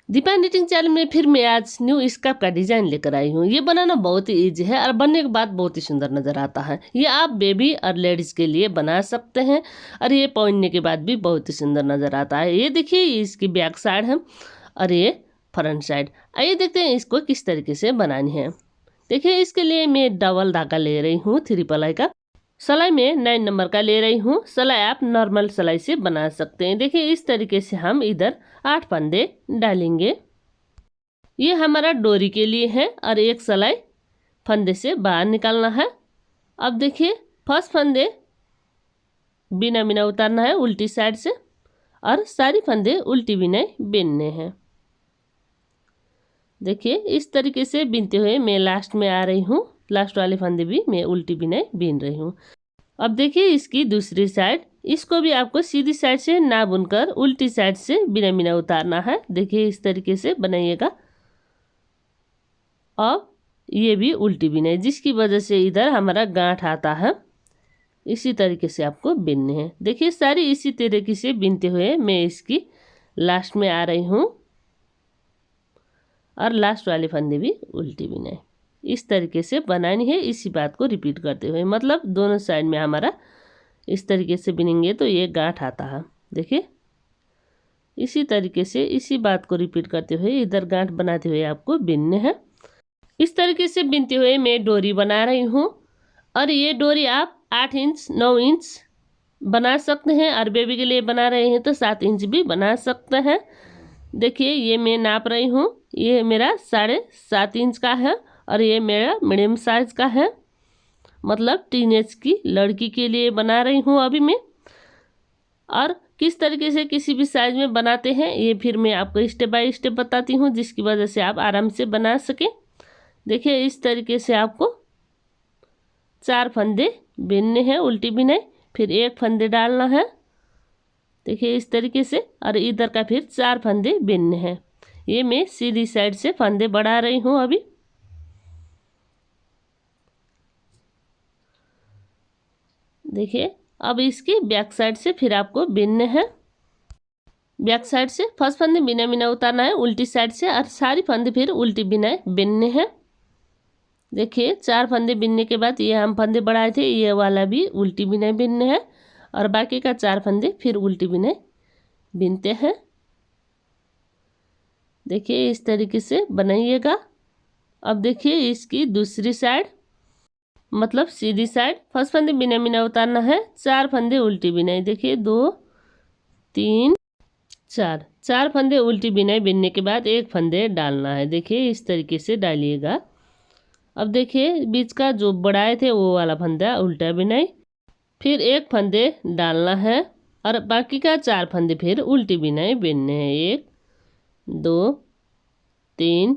Deepa knitting channel में फिर मैं आज न्यू स्कार्फ का डिजाइन लेकर आई हूँ। ये बनाना बहुत ही इजी है और बनने के बाद बहुत ही सुंदर नजर आता है। ये आप बेबी और लेडीज के लिए बना सकते हैं और ये पहनने के बाद भी बहुत ही सुंदर नजर आता है। ये देखिए इसकी बैक साइड है और ये फ्रंट साइड। आइए देखते हैं इसको किस तरीके से बनानी है। देखिए इसके लिए मैं डबल धागा ले रही हूँ 3 प्लाई का। सिलाई में 9 नंबर का ले रही हूँ। सिलाई आप नॉर्मल सिलाई से बना सकते हैं। देखिए इस तरीके से हम इधर 8 फंदे डालेंगे। ये हमारा डोरी के लिए है और एक सिलाई फंदे से बाहर निकालना है। अब देखिए फर्स्ट फंदे बिना बिना उतारना है उल्टी साइड से और सारी फंदे उल्टी बिना बिनने हैं। देखिए इस तरीके से बिनते हुए मैं लास्ट में आ रही हूँ। लास्ट वाले फंदे भी मैं उल्टी बिना बिन रही हूँ। अब देखिए इसकी दूसरी साइड, इसको भी आपको सीधी साइड से ना बुनकर उल्टी साइड से बिना बिना उतारना है। देखिए इस तरीके से बनाइएगा। अब ये भी उल्टी बिनाई, जिसकी वजह से इधर हमारा गांठ आता है। इसी तरीके से आपको बिनने हैं। देखिए सारी इसी तरीके से बिनते हुए मैं इसकी लास्ट में आ रही हूँ और लास्ट वाले फंदे भी उल्टी बिनाई। इस तरीके से बनानी है। इसी बात को रिपीट करते हुए, मतलब दोनों साइड में हमारा इस तरीके से बिनेंगे तो ये गांठ आता है। देखिए इसी तरीके से इसी बात को रिपीट करते हुए इधर गांठ बनाते हुए आपको बिनने हैं। इस तरीके से बिनते हुए मैं डोरी बना रही हूँ और ये डोरी आप 8 इंच 9 इंच बना सकते हैं और बेबी के लिए बना रहे हैं तो 7 इंच भी बना सकते हैं। देखिए ये मैं नाप रही हूँ। ये मेरा 7.5 इंच का है और ये मेरा मीडियम साइज का है, मतलब टीनेज की लड़की के लिए बना रही हूँ अभी मैं। और किस तरीके से किसी भी साइज में बनाते हैं ये फिर मैं आपको स्टेप बाय स्टेप बताती हूँ, जिसकी वजह से आप आराम से बना सकें। देखिए इस तरीके से आपको 4 फंदे बिनने हैं उल्टी बिनाई, फिर 1 फंदे डालना है। देखिए इस तरीके से, और इधर का फिर 4 फंदे बिनने हैं। ये मैं सीधी साइड से फंदे बढ़ा रही हूँ अभी। देखिए अब इसकी बैक साइड से फिर आपको बिनने हैं। बैक साइड से फर्स्ट फंदे बिना बिना उतारना है उल्टी साइड से और सारी फंदे फिर उल्टी बिना बिनने हैं। देखिए 4 फंदे बिनने के बाद ये हम फंदे बढ़ाए थे, ये वाला भी उल्टी बिना बिनने हैं और बाकी का 4 फंदे फिर उल्टी बिना बिनते हैं। देखिए इस तरीके से बनाइएगा। अब देखिए इसकी दूसरी साइड, मतलब सीधी साइड, फर्स्ट फंदे बिना बिना उतारना है, 4 फंदे उल्टी बिनाई। देखिए 2 3 4 फंदे उल्टी बिनाई बिनने के बाद 1 फंदे डालना है। देखिए इस तरीके से डालिएगा। अब देखिए बीच का जो बढ़ाए थे वो वाला फंदा उल्टा बिनाई, फिर 1 फंदे डालना है और बाकी का 4 फंदे फिर उल्टी बिनाई बिनने हैं। 1 2 3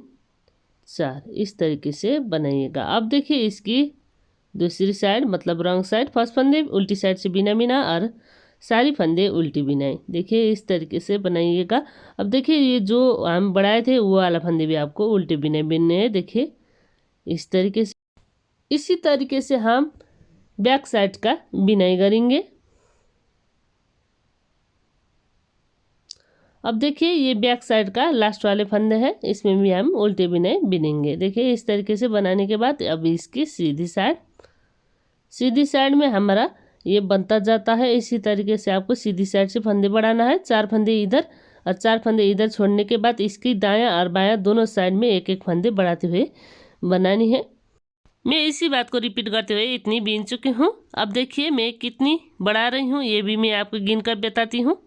4 इस तरीके से बनाइएगा। अब देखिए इसकी दूसरी साइड, मतलब रॉन्ग साइड, फर्स्ट फंदे उल्टी साइड से बिना बिना और सारी फंदे उल्टी बिनाई। देखिए इस तरीके से बनाइएगा। अब देखिए ये जो हम बढ़ाए थे वो वाला फंदे भी आपको उल्टे बिना बिनने हैं। देखिए इस तरीके से, इसी तरीके से हम बैक साइड का बिनाई करेंगे। अब देखिए ये बैक साइड का लास्ट वाले फंदे हैं, इसमें भी हम उल्टे बिनाई बिनेंगे। देखिए इस तरीके से बनाने के बाद अब इसकी सीधी साइड में हमारा ये बनता जाता है। इसी तरीके से आपको सीधी साइड से फंदे बढ़ाना है। 4 फंदे इधर और 4 फंदे इधर छोड़ने के बाद इसकी दायां और बायां दोनों साइड में 1 फंदे बढ़ाते हुए बनानी है। मैं इसी बात को रिपीट करते हुए इतनी बीन चुकी हूँ। अब देखिए मैं कितनी बढ़ा रही हूँ ये भी मैं आपको गिन कर बताती हूँ।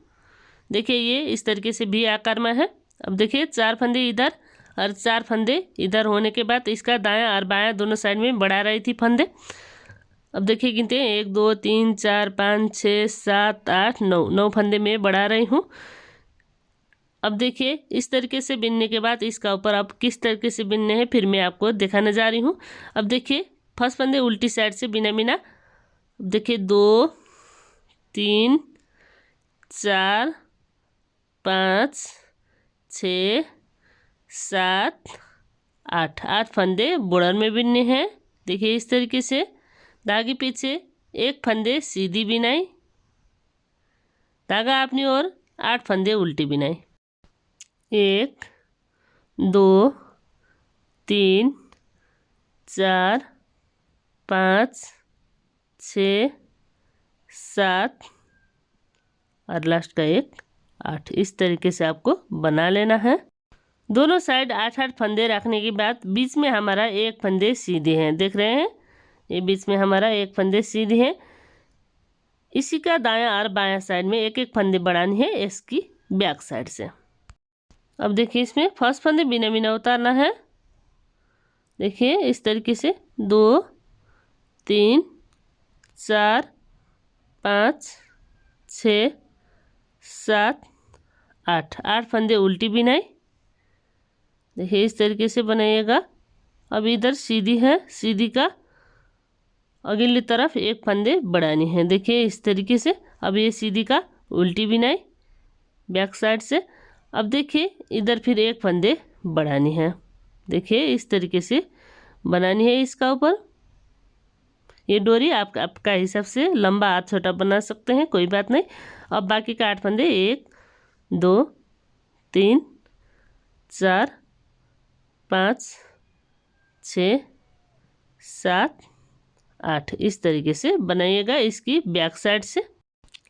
देखिए ये इस तरीके से भी आकार में है। अब देखिए 4 फंदे इधर और 4 फंदे इधर होने के बाद इसका दायां और बायां दोनों साइड में बढ़ा रही थी फंदे। अब देखिए गिनते हैं 1 2 3 4 5 6 7 8 9 फंदे में बढ़ा रही हूँ। अब देखिए इस तरीके से बिनने के बाद इसका ऊपर अब किस तरीके से बिनने हैं फिर मैं आपको दिखाने जा रही हूँ। अब देखिए फर्स्ट फंदे उल्टी साइड से बिना बिना, अब देखिए 2 3 4 5 6 7 8 फंदे बॉर्डर में बिनने हैं। देखिए इस तरीके से धागे पीछे 1 फंदे सीधी बिनाई, धागा अपनी ओर 8 फंदे उल्टी बिनाई। 1 2 3 4 5 6 7 और लास्ट का एक 8। इस तरीके से आपको बना लेना है। दोनों साइड 8-8 फंदे रखने के बाद बीच में हमारा एक फंदे सीधे हैं, देख रहे हैं, ये बीच में हमारा एक फंदे सीधे हैं। इसी का दायां और बायां साइड में एक एक फंदे बढ़ानी है इसकी बैक साइड से। अब देखिए इसमें फर्स्ट फंदे बिना बिना उतारना है। देखिए इस तरीके से 2 3 4 5 6 7 8 8 फंदे उल्टी बिनाई। देखिए इस तरीके से बनाइएगा। अब इधर सीधी है, सीधी का अगली तरफ एक फंदे बढ़ानी है। देखिए इस तरीके से। अब ये सीधी का उल्टी बिनाई बैक साइड से। अब देखिए इधर फिर एक फंदे बढ़ानी है। देखिए इस तरीके से बनानी है इसका ऊपर। ये डोरी आपका हिसाब से लंबा हाथ छोटा बना सकते हैं, कोई बात नहीं। अब बाकी का 8 फंदे 1 2 3 4 5 6 7 8 इस तरीके से बनाइएगा इसकी बैक साइड से।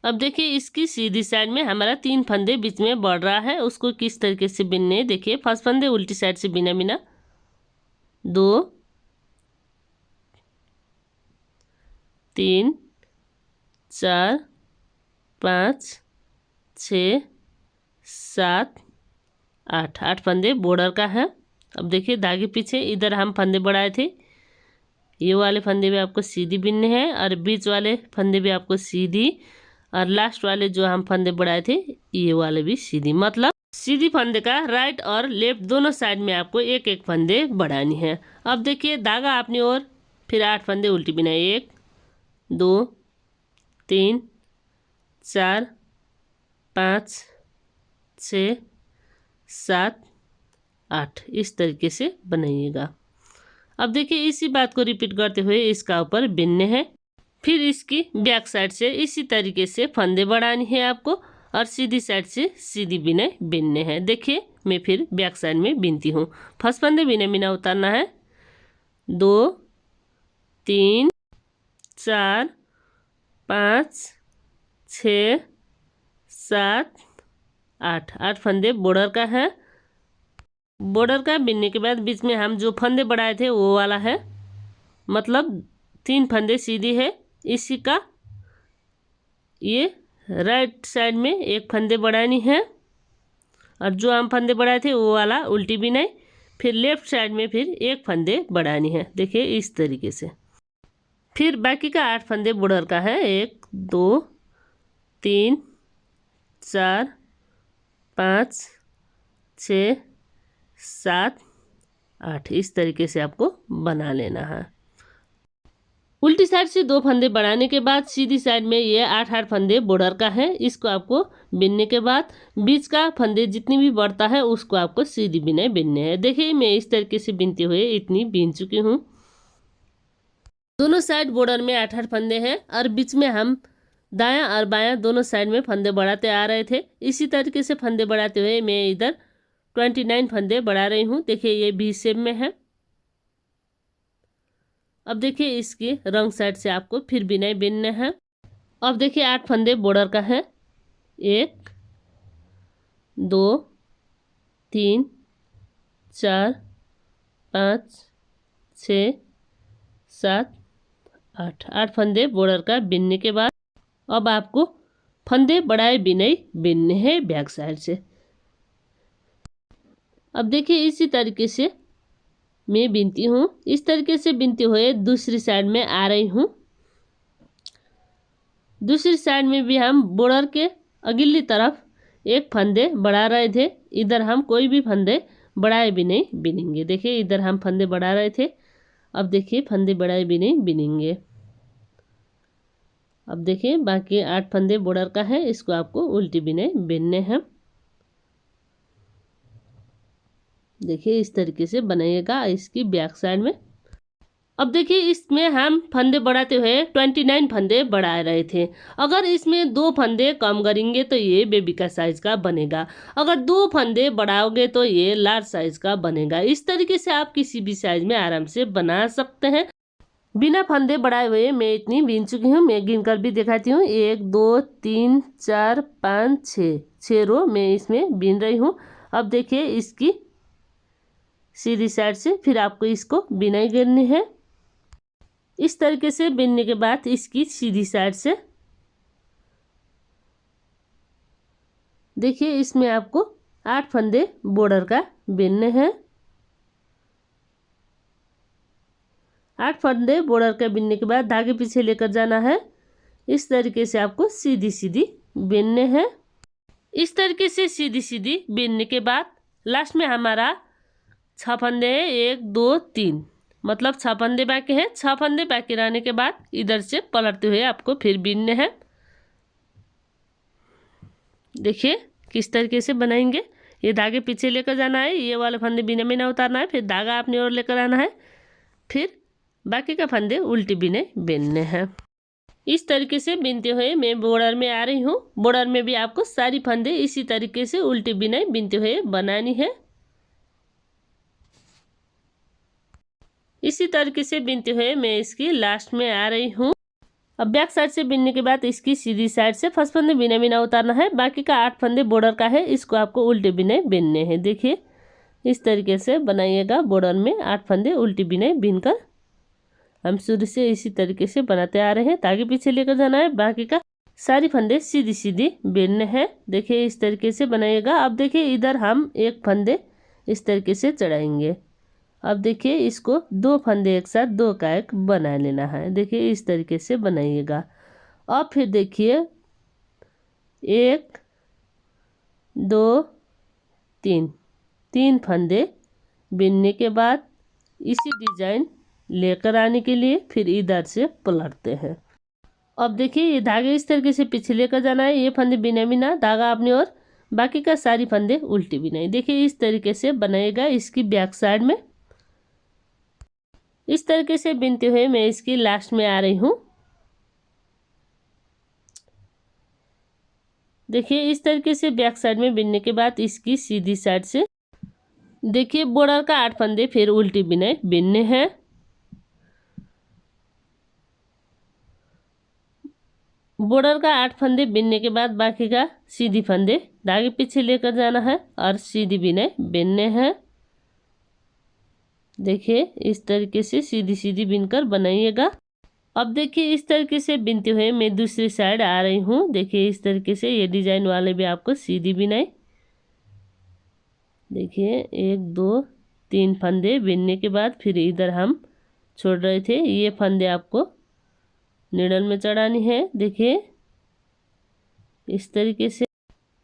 अब देखिए इसकी सीधी साइड में हमारा 3 फंदे बीच में बढ़ रहा है, उसको किस तरीके से बिनने। देखिए फर्स्ट फंदे उल्टी साइड से बिना बिना 2 3 4 5 6 7 8 8 फंदे बॉर्डर का है। अब देखिए धागे पीछे इधर हम फंदे बढ़ाए थे, ये वाले फंदे भी आपको सीधी बिनने हैं और बीच वाले फंदे भी आपको सीधी, और लास्ट वाले जो हम फंदे बढ़ाए थे ये वाले भी सीधी। मतलब सीधी फंदे का राइट और लेफ्ट दोनों साइड में आपको एक एक फंदे बढ़ानी है। अब देखिए धागा अपनी ओर, फिर 8 फंदे उल्टी बिनाई 1 2 3 4 5 6 7 8 इस तरीके से बनाइएगा। अब देखिए इसी बात को रिपीट करते हुए इसका ऊपर बिनने हैं। फिर इसकी बैक साइड से इसी तरीके से फंदे बढ़ानी है आपको, और सीधी साइड से सीधी बिनाई बिनने हैं। देखिए मैं फिर बैक साइड में बिनती हूँ। फर्स्ट फंदे बिना बिना उतारना है 2 3 4 5 6 7 8 8 फंदे बॉर्डर का है। बॉर्डर का बिनने के बाद बीच में हम जो फंदे बढ़ाए थे वो वाला है, मतलब 3 फंदे सीधी है। इसी का ये राइट साइड में एक फंदे बढ़ानी है, और जो हम फंदे बढ़ाए थे वो वाला उल्टी बिनाई। फिर लेफ्ट साइड में फिर एक फंदे बढ़ानी है। देखिए इस तरीके से। फिर बाकी का 8 फंदे बॉर्डर का है 1 2 3 4 5 6 7 8 इस तरीके से आपको बना लेना है। उल्टी साइड से 2 फंदे बढ़ाने के बाद सीधी साइड में ये 8-8 फंदे बॉर्डर का है। इसको आपको बिनने के बाद बीच का फंदे जितनी भी बढ़ता है उसको आपको सीधी बिनाई बिनने हैं। देखिए मैं इस तरीके से बिनते हुए इतनी बिन चुकी हूँ। दोनों साइड बॉर्डर में 8-8 फंदे हैं, और बीच में हम दायां और बायां दोनों साइड में फंदे बढ़ाते आ रहे थे। इसी तरीके से फंदे बढ़ाते हुए मैं इधर 29 फंदे बढ़ा रही हूँ। देखिए ये भी शेप में है। अब देखिए इसकी रंग साइड से आपको फिर बिनाई बिनना है। अब देखिए 8 फंदे बॉर्डर का है 1 2 3 4 5 6 7 8 8 फंदे बॉर्डर का बिनने के बाद अब आपको फंदे बढ़ाए बिनाई बिनने हैं बैक साइड से। अब देखिए इसी तरीके से मैं बिनती हूँ। इस तरीके से बिनते हुए दूसरी साइड में आ रही हूँ। दूसरी साइड में भी हम बॉर्डर के अगली तरफ एक फंदे बढ़ा रहे थे। इधर हम कोई भी फंदे बढ़ाए भी नहीं बिनेंगे। देखिए इधर हम फंदे बढ़ा रहे थे, अब देखिए फंदे बढ़ाए भी नहीं बिनेंगे। अब देखिए बाकी 8 फंदे बॉर्डर का है, इसको आपको उल्टी बिनाई बिनने हैं। देखिए इस तरीके से बनाइएगा इसकी बैक साइड में। अब देखिए इसमें हम फंदे बढ़ाते हुए 29 फंदे बढ़ा रहे थे। अगर इसमें 2 फंदे कम करेंगे तो ये बेबी का साइज का बनेगा। अगर 2 फंदे बढ़ाओगे तो ये लार्ज साइज का बनेगा। इस तरीके से आप किसी भी साइज में आराम से बना सकते हैं। बिना फंदे बढ़ाए हुए मैं इतनी बीन चुकी हूँ। मैं गिन कर भी दिखाती हूँ। 1 2 3 4 5 6 रो मैं इसमें बीन रही हूँ। अब देखिए इसकी सीधी साइड से फिर आपको इसको बिनाई करनी है। इस तरीके से बिनने के बाद इसकी सीधी साइड से देखिए इसमें आपको 8 फंदे बॉर्डर का बिनने हैं। 8 फंदे बॉर्डर का बिनने के बाद धागे पीछे लेकर जाना है। इस तरीके से आपको सीधी सीधी बिनने हैं। इस तरीके से सीधी सीधी बिनने के बाद लास्ट में हमारा 6 फंदे है। 1 2 3 मतलब 6 फंदे बाकी है। 6 फंदे बाकी रहने के बाद इधर से पलटते हुए आपको फिर बिनने हैं। देखिए किस तरीके से बनाएंगे। ये धागे पीछे लेकर जाना है। ये वाले फंदे बिना बिना उतारना है। फिर धागा अपनी ओर लेकर आना है। फिर बाकी का फंदे उल्टी बिने बिनने हैं। इस तरीके से बिनते हुए मैं बॉर्डर में आ रही हूँ। बॉर्डर में भी आपको सारी फंदे इसी तरीके से उल्टी बिनाई बिनते हुए बनानी है। इसी तरीके से बिनते हुए मैं इसकी लास्ट में आ रही हूँ। अब बैक साइड से बिनने के बाद इसकी सीधी साइड से फर्स्ट फंदे बिना बिना उतारना है। बाकी का 8 फंदे बॉर्डर का है, इसको आपको उल्टे बिनाई बिनने हैं। देखिए इस तरीके से बनाइएगा। बॉर्डर में 8 फंदे उल्टी बिनाई बिनकर हम शुरू से इसी तरीके से बनाते आ रहे हैं। ताकि पीछे लेकर जाना है। बाकी का सारी फंदे सीधी सीधी बिनने हैं। देखिए इस तरीके से बनाइएगा। अब देखिए इधर हम 1 फंदे इस तरीके से चढ़ाएंगे। अब देखिए इसको 2 फंदे एक साथ 2 का एक बना लेना है। देखिए इस तरीके से बनाइएगा। अब फिर देखिए 1 2 3 फंदे बिनने के बाद इसी डिजाइन लेकर आने के लिए फिर इधर से पलटते हैं। अब देखिए ये धागे इस तरीके से पीछे लेकर जाना है। ये फंदे बिना बिना धागा अपनी ओर, बाकी का सारी फंदे उल्टी बिनाई। देखिए इस तरीके से बनाइएगा। इसकी बैक साइड में इस तरीके से बिनते हुए मैं इसकी लास्ट में आ रही हूँ। देखिए इस तरीके से बैक साइड में बिनने के बाद इसकी सीधी साइड से देखिए बॉर्डर का 8 फंदे फिर उल्टी बिनाई बिनने हैं। बॉर्डर का 8 फंदे बिनने के बाद बाकी का सीधी फंदे धागे पीछे लेकर जाना है और सीधी बिनाई बिनने हैं। देखिए इस तरीके से सीधी सीधी बिनकर बनाइएगा। अब देखिए इस तरीके से बिनते हुए मैं दूसरी साइड आ रही हूँ। देखिए इस तरीके से ये डिजाइन वाले भी आपको सीधी बिनाई। देखिए 1 2 3 फंदे बिनने के बाद फिर इधर हम छोड़ रहे थे, ये फंदे आपको निडल में चढ़ानी है। देखिए इस तरीके से।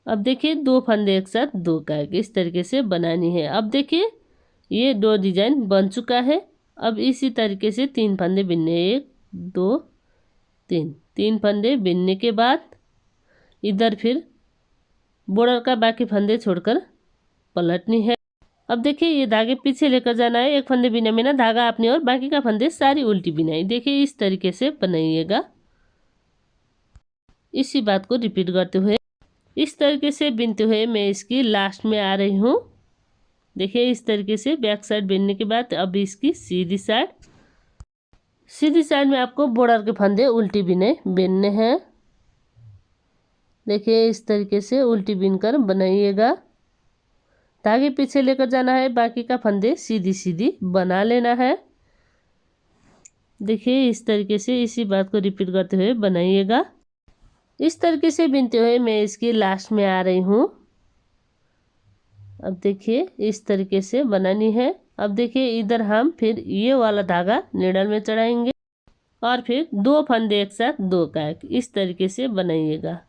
अब देखिए 2 फंदे एक साथ 2 का एक इस तरीके से बनानी है। अब देखिए ये 2 डिजाइन बन चुका है। अब इसी तरीके से 3 फंदे बिनने, 1 2 3 फंदे बिनने के बाद इधर फिर बॉर्डर का बाकी फंदे छोड़कर पलटनी है। अब देखिए ये धागे पीछे लेकर जाना है। 1 फंदे बिना बिना धागा अपनी और, बाकी का फंदे सारी उल्टी बिनाई। देखिए इस तरीके से बनाइएगा। इसी बात को रिपीट करते हुए इस तरीके से बिनते हुए मैं इसकी लास्ट में आ रही हूँ। देखिए इस तरीके से बैक साइड बिनने के बाद अब इसकी सीधी साइड में आपको बॉर्डर के फंदे उल्टी बिनाई बिनने हैं। देखिए इस तरीके से उल्टी बिनकर बनाइएगा। धागे पीछे लेकर जाना है, बाकी का फंदे सीधी सीधी बना लेना है। देखिए इस तरीके से इसी बात को रिपीट करते हुए बनाइएगा। इस तरीके से बिनते हुए मैं इसकी लास्ट में आ रही हूँ। अब देखिए इस तरीके से बनानी है। अब देखिए इधर हम फिर ये वाला धागा नीडल में चढ़ाएंगे और फिर 2 फंदे एक साथ 2 का एक इस तरीके से बनाइएगा।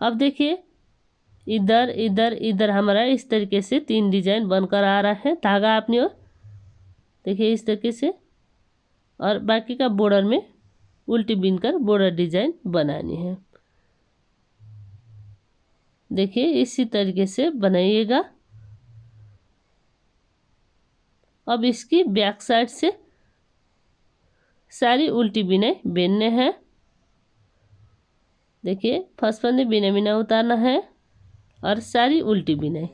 अब देखिए इधर इधर इधर हमारा इस तरीके से 3 डिजाइन बनकर आ रहा है। धागा अपनी ओर देखिए इस तरीके से, और बाकी का बॉर्डर में उल्टी बिनकर बॉर्डर डिजाइन बनानी है। देखिए इसी तरीके से बनाइएगा। अब इसकी बैक साइड से सारी उल्टी बिनाई बेनने हैं। देखिए फर्स्ट फंदे बिना बिना उतारना है और सारी उल्टी बिनाई।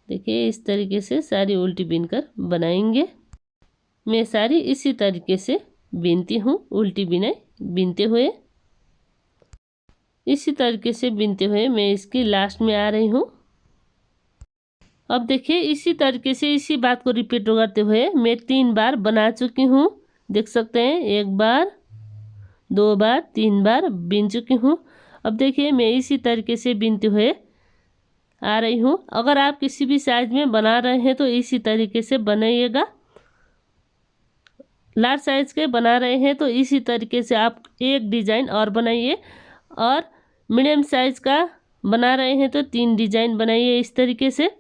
देखिए इस तरीके से सारी उल्टी बिनकर बनाएंगे। मैं सारी इसी तरीके से बिनती हूँ, उल्टी बिनाई बिनते हुए। इसी तरीके से बिनते हुए मैं इसकी लास्ट में आ रही हूँ। अब देखिए इसी तरीके से इसी बात को रिपीट करते हुए मैं 3 बार बना चुकी हूँ। देख सकते हैं 1 बार, 2 बार, 3 बार बिन चुकी हूँ। अब देखिए मैं इसी तरीके से बिनते हुए आ रही हूँ। अगर आप किसी भी साइज में बना रहे हैं तो इसी तरीके से बनाइएगा। लार्ज साइज के बना रहे हैं तो इसी तरीके से आप एक डिज़ाइन और बनाइए, और मीडियम साइज का बना रहे हैं तो 3 डिज़ाइन बनाइए इस तरीके से,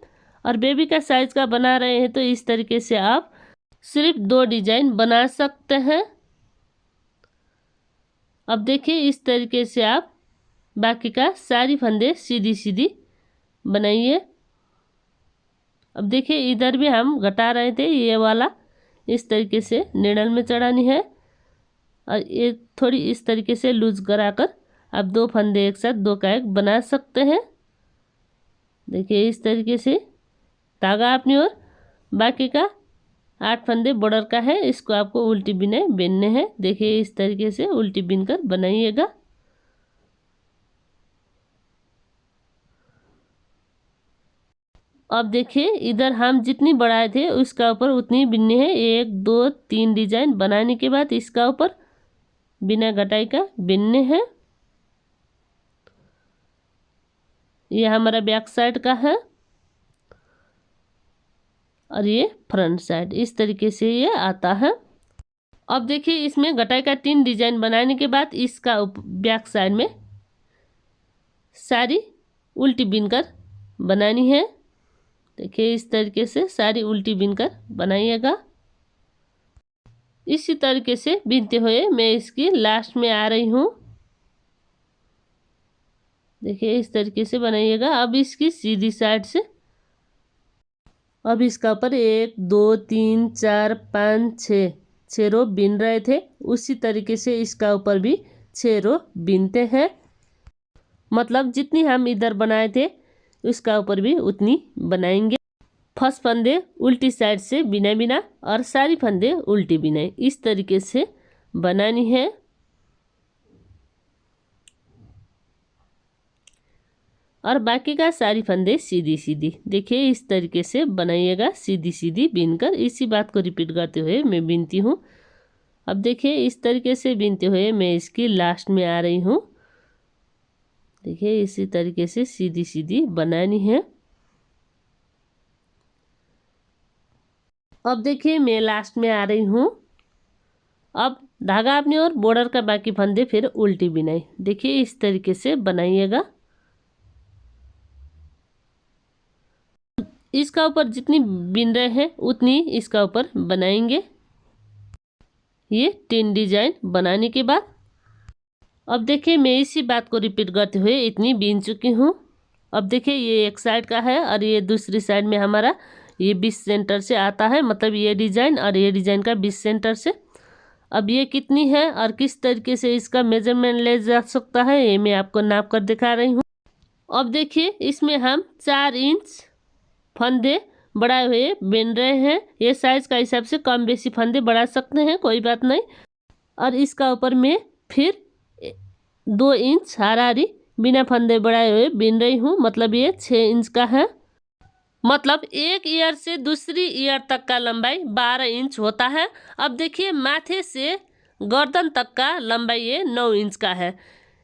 और बेबी का साइज का बना रहे हैं तो इस तरीके से आप सिर्फ 2 डिज़ाइन बना सकते हैं। अब देखिए इस तरीके से आप बाकी का सारी फंदे सीधी सीधी बनाइए। अब देखिए इधर भी हम घटा रहे थे, ये वाला इस तरीके से निडल में चढ़ानी है, और ये थोड़ी इस तरीके से लूज कराकर आप 2 फंदे एक साथ 2 का 1 बना सकते हैं। देखिए इस तरीके से धागा अपनी ओर, बाकी का 8 फंदे बॉर्डर का है, इसको आपको उल्टी बिनाई बेनने हैं। देखिए इस तरीके से उल्टी बिनकर बनाइएगा। अब देखिए इधर हम जितनी बढ़ाए थे उसका ऊपर उतनी बिननी है। 1 2 3 डिजाइन बनाने के बाद इसका ऊपर बिना घटाई का बिनने हैं। ये हमारा बैक साइड का है और ये फ्रंट साइड, इस तरीके से ये आता है। अब देखिए इसमें घटाई का 3 डिजाइन बनाने के बाद इसका बैक साइड में सारी उल्टी बिनकर बनानी है। देखिए इस तरीके से सारी उल्टी बिनकर बनाइएगा। इसी तरीके से बिनते हुए मैं इसकी लास्ट में आ रही हूँ। देखिए इस तरीके से बनाइएगा। अब इसकी सीधी साइड से अब इसका ऊपर 1 2 3 4 5 6 रो बिन रहे थे, उसी तरीके से इसका ऊपर भी 6 रो बिनते हैं। मतलब जितनी हम इधर बनाए थे उसका ऊपर भी उतनी बनाएंगे। फर्स्ट फंदे उल्टी साइड से बिना बिना और सारी फंदे उल्टी बिनाई, इस तरीके से बनानी है। और बाकी का सारी फंदे सीधी सीधी। देखिए इस तरीके से बनाइएगा, सीधी सीधी बिनकर। इसी बात को रिपीट करते हुए मैं बिनती हूँ। अब देखिए इस तरीके से बिनते हुए मैं इसकी लास्ट में आ रही हूँ। देखिए इसी तरीके से सीधी सीधी बनानी है। अब देखिए मैं लास्ट में आ रही हूँ। अब धागा अपनी ओर, बॉर्डर का बाकी फंदे फिर उल्टी बिनाई। देखिए इस तरीके से बनाइएगा। इसका ऊपर जितनी बिन रहे हैं उतनी इसका ऊपर बनाएंगे। ये 3 डिजाइन बनाने के बाद अब देखिए मैं इसी बात को रिपीट करते हुए इतनी बिन चुकी हूँ। अब देखिए ये एक साइड का है और ये दूसरी साइड में हमारा ये 20 सेंटर से आता है, मतलब ये डिजाइन और ये डिजाइन का 20 सेंटर से। अब ये कितनी है और किस तरीके से इसका मेजरमेंट ले जा सकता है ये मैं आपको नाप कर दिखा रही हूँ। अब देखिए इसमें हम 4 इंच फंदे बढ़ाए हुए बिन रहे हैं। ये साइज का हिसाब से कम बेसी फंदे बढ़ा सकते हैं, कोई बात नहीं। और इसका ऊपर में फिर 2 इंच हाराहारी बिना फंदे बढ़ाए हुए बिन रही हूँ, मतलब ये 6 इंच का है। मतलब एक ईयर से दूसरी ईयर तक का लंबाई 12 इंच होता है। अब देखिए माथे से गर्दन तक का लंबाई ये 9 इंच का है।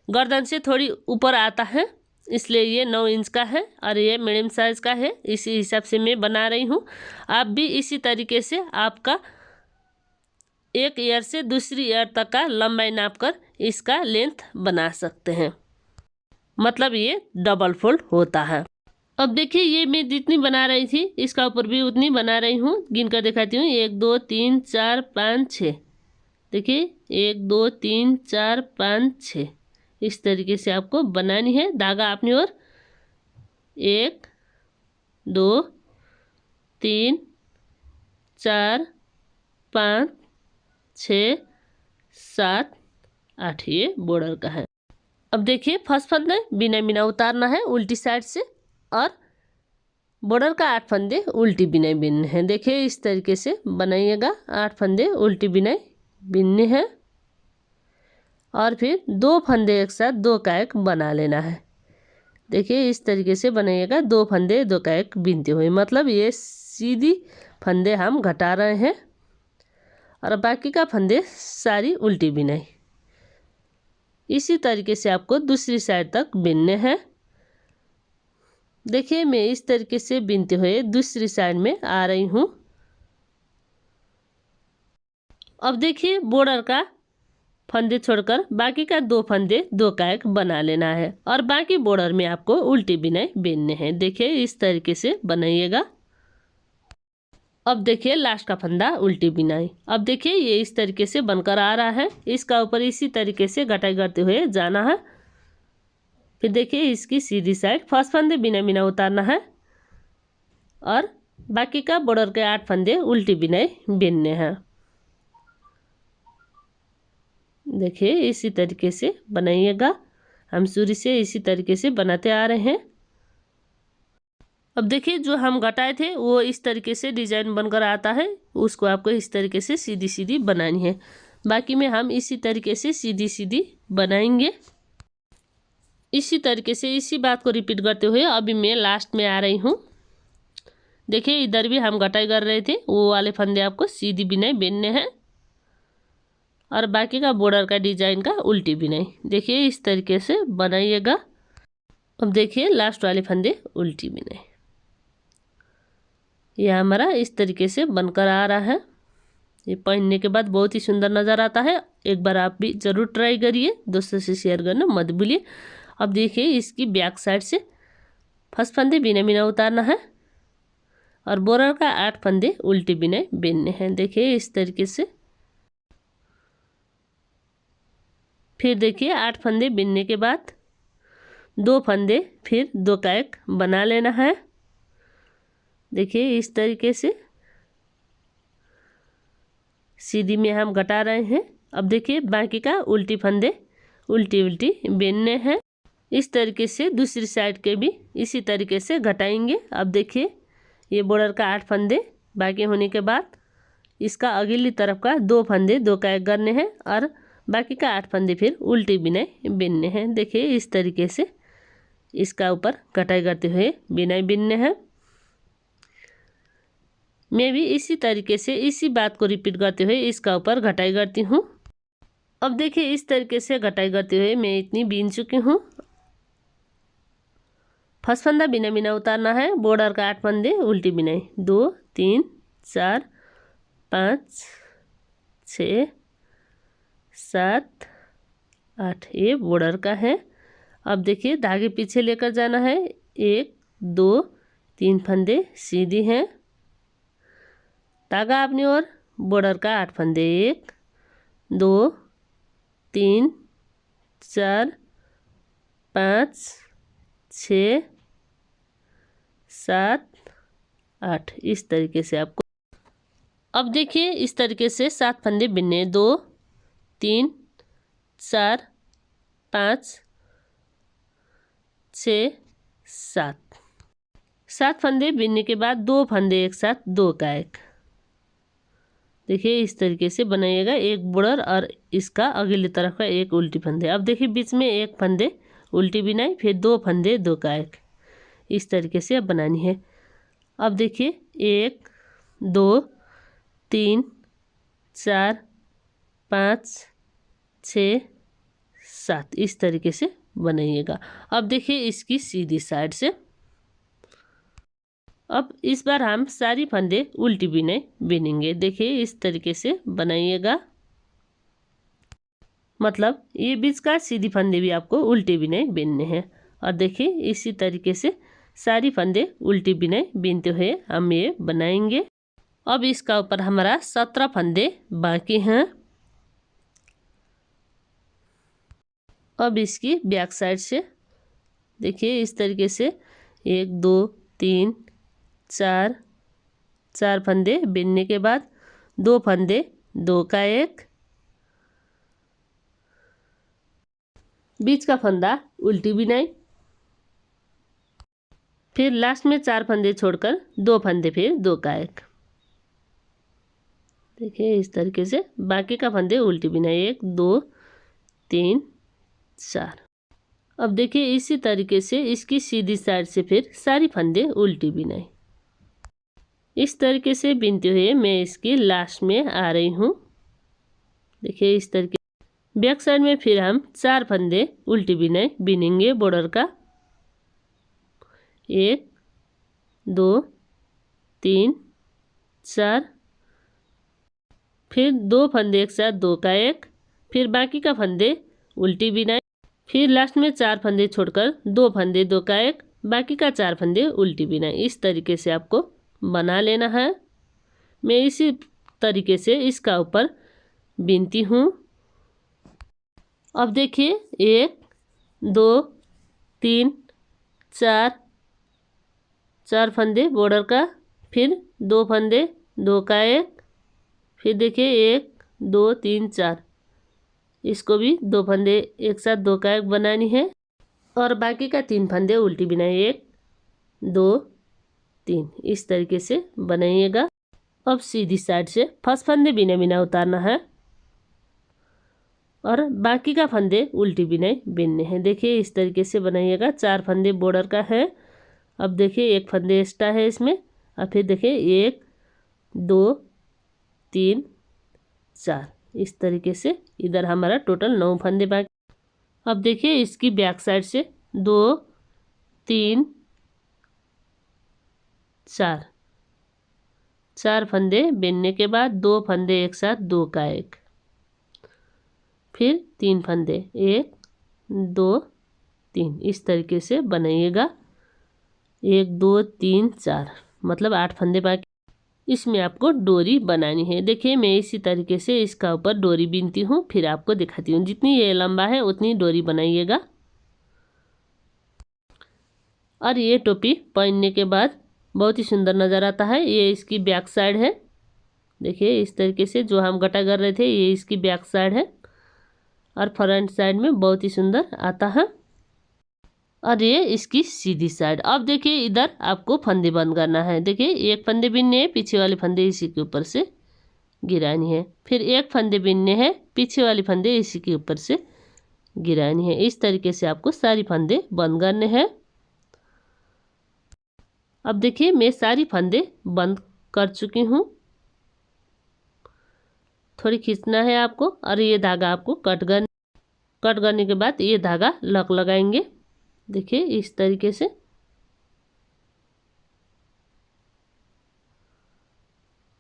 गर्दन से थोड़ी ऊपर आता है इसलिए ये 9 इंच का है और ये मीडियम साइज का है। इसी हिसाब से मैं बना रही हूँ। आप भी इसी तरीके से आपका एक ईयर से दूसरी ईयर तक का लंबाई नापकर इसका लेंथ बना सकते हैं, मतलब ये डबल फोल्ड होता है। अब देखिए ये मैं जितनी बना रही थी इसका ऊपर भी उतनी बना रही हूँ। गिन कर दिखाती हूँ, 1 2 3 4 5 6। देखिए 1 2 3 4 5 6 इस तरीके से आपको बनानी है। धागा अपनी ओर 1 2 3 4 5 6 7, 8 ये बॉर्डर का है। अब देखिए फर्स्ट फंदे बिना बिना उतारना है उल्टी साइड से और बॉर्डर का 8 फंदे उल्टी बिनाई बिनने हैं। देखिए इस तरीके से बनाइएगा। 8 फंदे उल्टी बिनाई बिनने हैं और फिर 2 फंदे एक साथ 2 का एक बना लेना है। देखिए इस तरीके से बनाइएगा। 2 फंदे 2 का एक बिनते हुए, मतलब ये सीधी फंदे हम घटा रहे हैं और बाकी का फंदे सारी उल्टी बिनाई। इसी तरीके से आपको दूसरी साइड तक बिनने हैं। देखिए मैं इस तरीके से बिनते हुए दूसरी साइड में आ रही हूँ। अब देखिए बॉर्डर का फंदे छोड़कर बाकी का 2 फंदे 2 का एक बना लेना है और बाकी बॉर्डर में आपको उल्टी बिनाई बिनने हैं। देखिए इस तरीके से बनाइएगा। अब देखिए लास्ट का फंदा उल्टी बिनाई। अब देखिए ये इस तरीके से बनकर आ रहा है। इसका ऊपर इसी तरीके से घटाई करते हुए जाना है। फिर देखिए इसकी सीधी साइड फर्स्ट फंदे बिना बिना उतारना है और बाकी का बॉर्डर के 8 फंदे उल्टी बिनाई बिनने हैं। देखिए इसी तरीके से बनाइएगा। हम शुरू से इसी तरीके से बनाते आ रहे हैं। अब देखिए जो हम घटाए थे वो इस तरीके से डिजाइन बनकर आता है, उसको आपको इस तरीके से सीधी सीधी बनानी है। बाकी में हम इसी तरीके से सीधी सीधी बनाएंगे। इसी तरीके से इसी बात को रिपीट करते हुए अभी मैं लास्ट में आ रही हूँ। देखिए इधर भी हम घटाई कर रहे थे, वो वाले फंदे आपको सीधी बिनाई बिनने हैं और बाकी का बॉर्डर का डिजाइन का उल्टी बिनाई। देखिए इस तरीके से बनाइएगा। अब देखिए लास्ट वाले फंदे उल्टी बिनाई। यह हमारा इस तरीके से बनकर आ रहा है। ये पहनने के बाद बहुत ही सुंदर नज़र आता है। एक बार आप भी ज़रूर ट्राई करिए, दोस्तों से शेयर करना मत भूलिए। अब देखिए इसकी बैक साइड से फर्स्ट फंदे बिना बिना उतारना है और बॉर्डर का 8 फंदे उल्टी बिनाई बिनने हैं। देखिए इस तरीके से। फिर देखिए 8 फंदे बिनने के बाद 2 फंदे फिर 2 का एक बना लेना है। देखिए इस तरीके से सीधी में हम घटा रहे हैं। अब देखिए बाकी का उल्टी फंदे उल्टी उल्टी बिनने हैं। इस तरीके से दूसरी साइड के भी इसी तरीके से घटाएंगे। अब देखिए ये बॉर्डर का 8 फंदे बाकी होने के बाद इसका अगली तरफ का 2 फंदे 2 का एक करने हैं और बाकी का 8 फंदे फिर उल्टी बिनाई बिनने हैं। देखिए इस तरीके से इसका ऊपर कटाई करते हुए बिनाई बिनने हैं। मैं भी इसी तरीके से इसी बात को रिपीट करते हुए इसका ऊपर घटाई करती हूँ। अब देखिए इस तरीके से घटाई करते हुए मैं इतनी बीन चुकी हूँ। फर्स्ट फंदा बिना बिना उतारना है, बॉर्डर का 8 फंदे उल्टी बिनाई 2 3 4 5 6 7 8 ये बॉर्डर का है। अब देखिए धागे पीछे लेकर जाना है। 1 2 3 फंदे सीधी हैं, धागा अपनी ओर, बॉर्डर का 8 फंदे 1 2 3 4 5 6 7 8 इस तरीके से आपको। अब देखिए इस तरीके से 7 फंदे बिनने 2 3 4 5 6 7 फंदे बिनने के बाद 2 फंदे एक साथ 2 का एक। देखिए इस तरीके से बनाइएगा। एक बॉर्डर और इसका अगली तरफ का एक उल्टी फंदे। अब देखिए बीच में एक फंदे उल्टी बिनाई फिर 2 फंदे 2 का एक। इस तरीके से अब बनानी है। अब देखिए 1 2 3 4 5 6 7 इस तरीके से बनाइएगा। अब देखिए इसकी सीधी साइड से अब इस बार हम सारी फंदे उल्टी बिनाई बिनेंगे। देखिए इस तरीके से बनाइएगा, मतलब ये बीच का सीधी फंदे भी आपको उल्टी बिनाई बिनने हैं। और देखिए इसी तरीके से सारी फंदे उल्टी बिनाई बिनते हुए हम ये बनाएंगे। अब इसका ऊपर हमारा 17 फंदे बाकी हैं। अब इसकी बैक साइड से देखिए इस तरीके से 1 2 3 4 फंदे बिनने के बाद 2 फंदे 2 का एक बीच का फंदा उल्टी बिनाई, फिर लास्ट में 4 फंदे छोड़कर 2 फंदे, फिर 2 का 1। देखिए इस तरीके से बाकी का फंदे उल्टी बिनाई, 1 2 3 4। अब देखिए इसी तरीके से इसकी सीधी साइड से फिर सारी फंदे उल्टी बिनाई। इस तरीके से बिनते हुए मैं इसकी लास्ट में आ रही हूँ। देखिए इस तरीके बैक साइड में फिर हम 4 फंदे उल्टी बिनाई बिनेंगे बॉर्डर का, 1 2 3 4, फिर 2 फंदे एक साथ 2 का 1, फिर बाकी का फंदे उल्टी बिनाई, फिर लास्ट में 4 फंदे छोड़कर 2 फंदे 2 का 1, बाकी का 4 फंदे उल्टी बिनाई। इस तरीके से आपको बना लेना है। मैं इसी तरीके से इसका ऊपर बिनती हूँ। अब देखिए 1 2 3 4, 4 फंदे बॉर्डर का, फिर 2 फंदे 2 का 1, फिर देखिए 1 2 3 4, इसको भी 2 फंदे एक साथ 2 का 1 बनानी है और बाकी का 3 फंदे उल्टी बिनाई, 1 2 3। इस तरीके से बनाइएगा। अब सीधी साइड से फर्स्ट फंदे बिना बिना उतारना है और बाकी का फंदे उल्टी बिनाई बिनने हैं। देखिए इस तरीके से बनाइएगा। 4 फंदे बॉर्डर का है। अब देखिए 1 फंदे एक्स्ट्रा है इसमें, और फिर देखिए 1 2 3 4। इस तरीके से इधर हमारा टोटल 9 फंदे बाकी। अब देखिए इसकी बैक साइड से 2 3 4, 4 फंदे बिनने के बाद 2 फंदे एक साथ 2 का 1, फिर 3 फंदे 1 2 3। इस तरीके से बनाइएगा। 1 2 3 4 मतलब 8 फंदे बाकी। इसमें आपको डोरी बनानी है। देखिए मैं इसी तरीके से इसका ऊपर डोरी बीनती हूँ, फिर आपको दिखाती हूँ। जितनी ये लंबा है उतनी डोरी बनाइएगा। और ये टोपी पहनने के बाद बहुत ही सुंदर नज़र आता है। ये इसकी बैक साइड है। देखिए इस तरीके से जो हम गटा कर रहे थे ये इसकी बैक साइड है और फ्रंट साइड में बहुत ही सुंदर आता है। और ये इसकी सीधी साइड। अब देखिए इधर आपको फंदे बंद करना है। देखिए 1 फंदे बिनने हैं, पीछे वाले फंदे इसी के ऊपर से गिरानी है, फिर 1 फंदे बिनने हैं, पीछे वाली फंदे इसी के ऊपर से गिरानी है। इस तरीके से आपको सारी फंदे बंद करने हैं। अब देखिए मैं सारी फंदे बंद कर चुकी हूँ। थोड़ी खींचना है आपको और ये धागा आपको कट करने के बाद ये धागा लक लगाएंगे। देखिए इस तरीके से।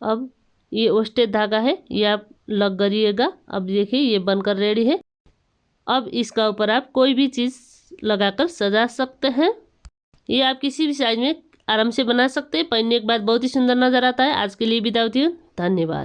अब ये ओस्टेड धागा है, ये आप लग करिएगा। अब देखिए ये बनकर रेडी है। अब इसका ऊपर आप कोई भी चीज़ लगाकर सजा सकते हैं। ये आप किसी भी साइज में आराम से बना सकते हैं। पहनने के बाद बहुत ही सुंदर नज़र आता है। आज के लिए विदा होती हूँ। धन्यवाद।